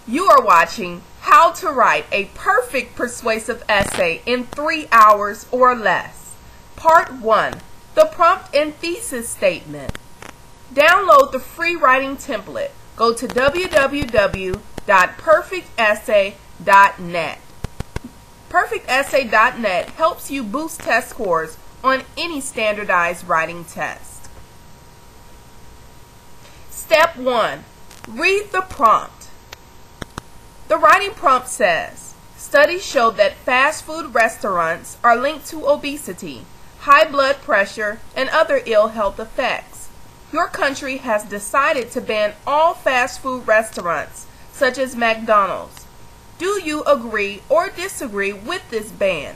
You are watching How to Write a Perfect Persuasive Essay in 3 hours or less. Part 1. The Prompt and Thesis Statement. Download the free writing template. Go to www.perfectessay.net. Perfectessay.net helps you boost test scores on any standardized writing test. Step 1. Read the prompt. The writing prompt says, studies show that fast food restaurants are linked to obesity, high blood pressure, and other ill health effects. Your country has decided to ban all fast food restaurants, such as McDonald's. Do you agree or disagree with this ban?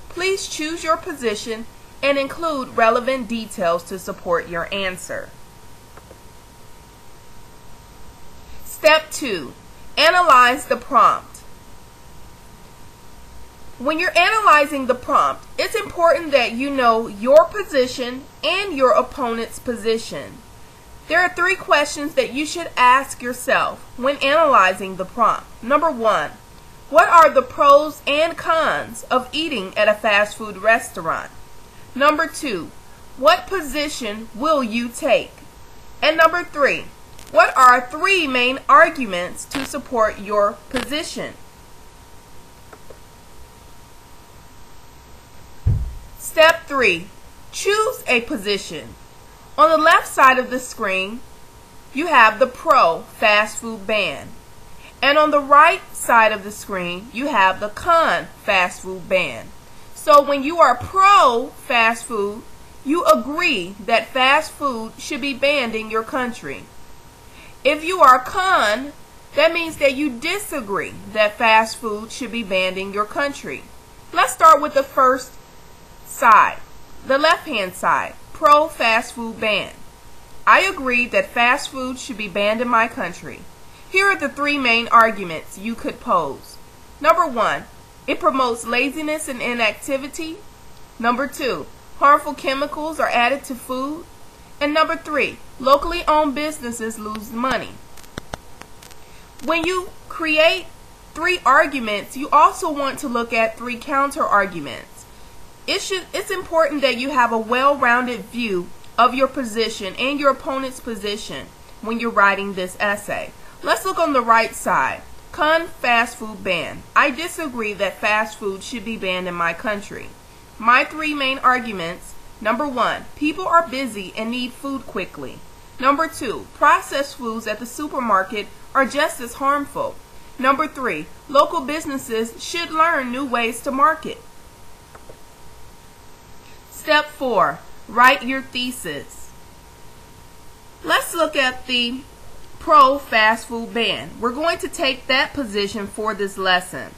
Please choose your position and include relevant details to support your answer. Step 2. Analyze the prompt. When you're analyzing the prompt, it's important that you know your position and your opponent's position. There are 3 questions that you should ask yourself when analyzing the prompt. Number 1, what are the pros and cons of eating at a fast food restaurant? Number 2, what position will you take? And number 3, what are 3 main arguments to support your position? Step 3. Choose a position. On the left side of the screen, you have the pro fast food ban. And on the right side of the screen, you have the con fast food ban. So when you are pro fast food, you agree that fast food should be banned in your country. If you are con, that means that you disagree that fast food should be banned in your country. Let's start with the first side, the left-hand side, pro fast food ban. I agree that fast food should be banned in my country. Here are the 3 main arguments you could pose. Number 1, it promotes laziness and inactivity. Number 2, harmful chemicals are added to food. And number 3, locally owned businesses lose money. When you create 3 arguments, you also want to look at 3 counter arguments. It's important that you have a well-rounded view of your position and your opponent's position when you're writing this essay. Let's look on the right side. Con fast food ban. I disagree that fast food should be banned in my country. My 3 main arguments. Number 1, people are busy and need food quickly. Number 2, processed foods at the supermarket are just as harmful. Number 3, local businesses should learn new ways to market. Step 4, write your thesis. Let's look at the pro fast food ban. We're going to take that position for this lesson.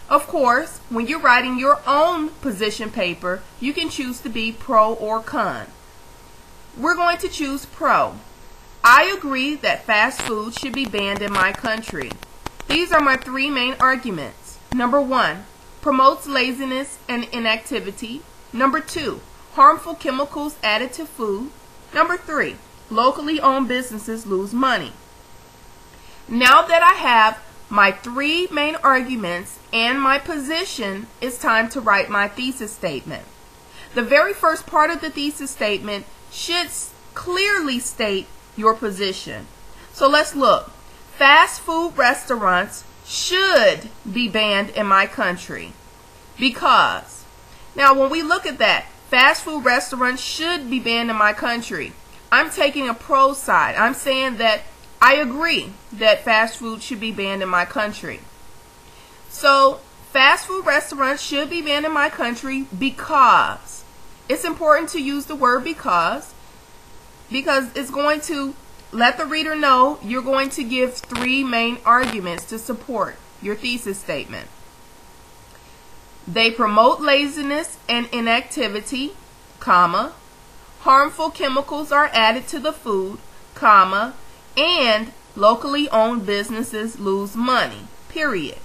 Of course, when you're writing your own position paper, you can choose to be pro or con. We're going to choose pro. I agree that fast food should be banned in my country. These are my 3 main arguments. Number 1, promotes laziness and inactivity. Number 2, harmful chemicals added to food. Number 3, locally owned businesses lose money. Now that I have my 3 main arguments and my position, it's time to write my thesis statement. The very first part of the thesis statement should clearly state your position. So let's look. Fast food restaurants should be banned in my country because, now when we look at that, fast food restaurants should be banned in my country, I'm taking a pro side. I'm saying that I agree that fast food should be banned in my country. So, fast food restaurants should be banned in my country because. It's important to use the word because it's going to let the reader know you're going to give 3 main arguments to support your thesis statement. They promote laziness and inactivity, comma, harmful chemicals are added to the food, comma, and locally owned businesses lose money, period.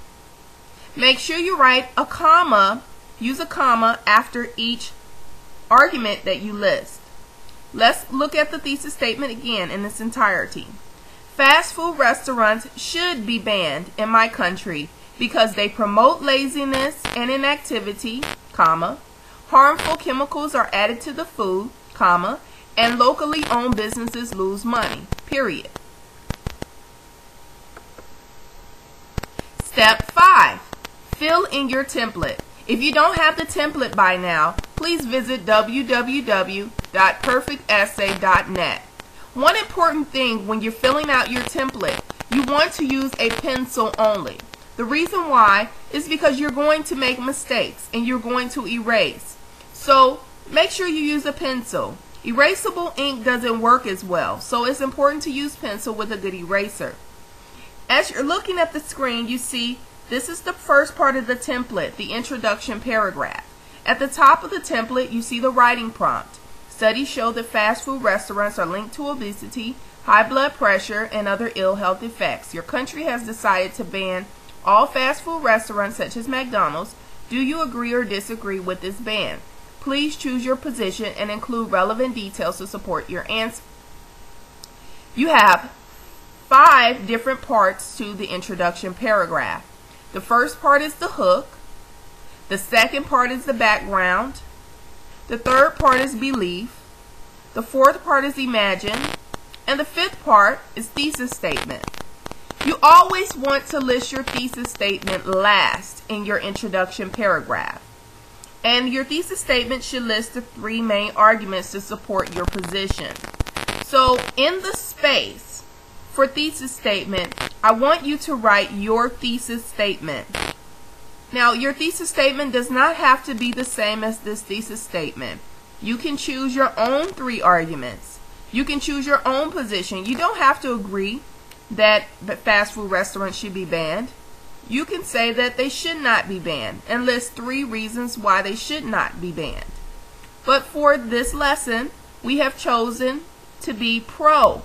Make sure you write a comma, use a comma after each argument that you list. Let's look at the thesis statement again in its entirety. Fast food restaurants should be banned in my country because they promote laziness and inactivity, comma, harmful chemicals are added to the food, comma, and locally owned businesses lose money, period. Step 5. Fill in your template. If you don't have the template by now, please visit www.perfectessay.net. One important thing when you're filling out your template, you want to use a pencil only. The reason why is because you're going to make mistakes and you're going to erase. So make sure you use a pencil. Erasable ink doesn't work as well, so it's important to use pencil with a good eraser. As you're looking at the screen, you see this is the first part of the template, the introduction paragraph. At the top of the template, you see the writing prompt. Studies show that fast food restaurants are linked to obesity, high blood pressure, and other ill health effects. Your country has decided to ban all fast food restaurants such as McDonald's. Do you agree or disagree with this ban? Please choose your position and include relevant details to support your answer. You have 5 different parts to the introduction paragraph. The first part is the hook. The second part is the background. The third part is belief. The fourth part is imagine. And the fifth part is thesis statement. You always want to list your thesis statement last in your introduction paragraph. And your thesis statement should list the 3 main arguments to support your position. So in the space for thesis statement, I want you to write your thesis statement. Now, your thesis statement does not have to be the same as this thesis statement. You can choose your own 3 arguments. You can choose your own position. You don't have to agree that fast food restaurants should be banned. You can say that they should not be banned and list 3 reasons why they should not be banned. But for this lesson, we have chosen to be pro.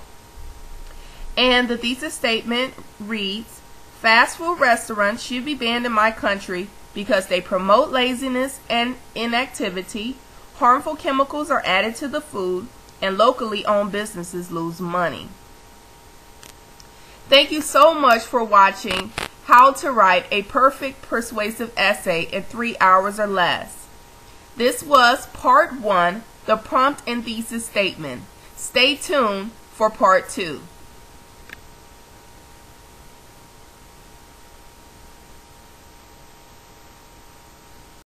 And the thesis statement reads, fast food restaurants should be banned in my country because they promote laziness and inactivity, harmful chemicals are added to the food, and locally owned businesses lose money. Thank you so much for watching How to Write a Perfect Persuasive Essay in 3 hours or less. This was part 1, the prompt and thesis statement. Stay tuned for part 2.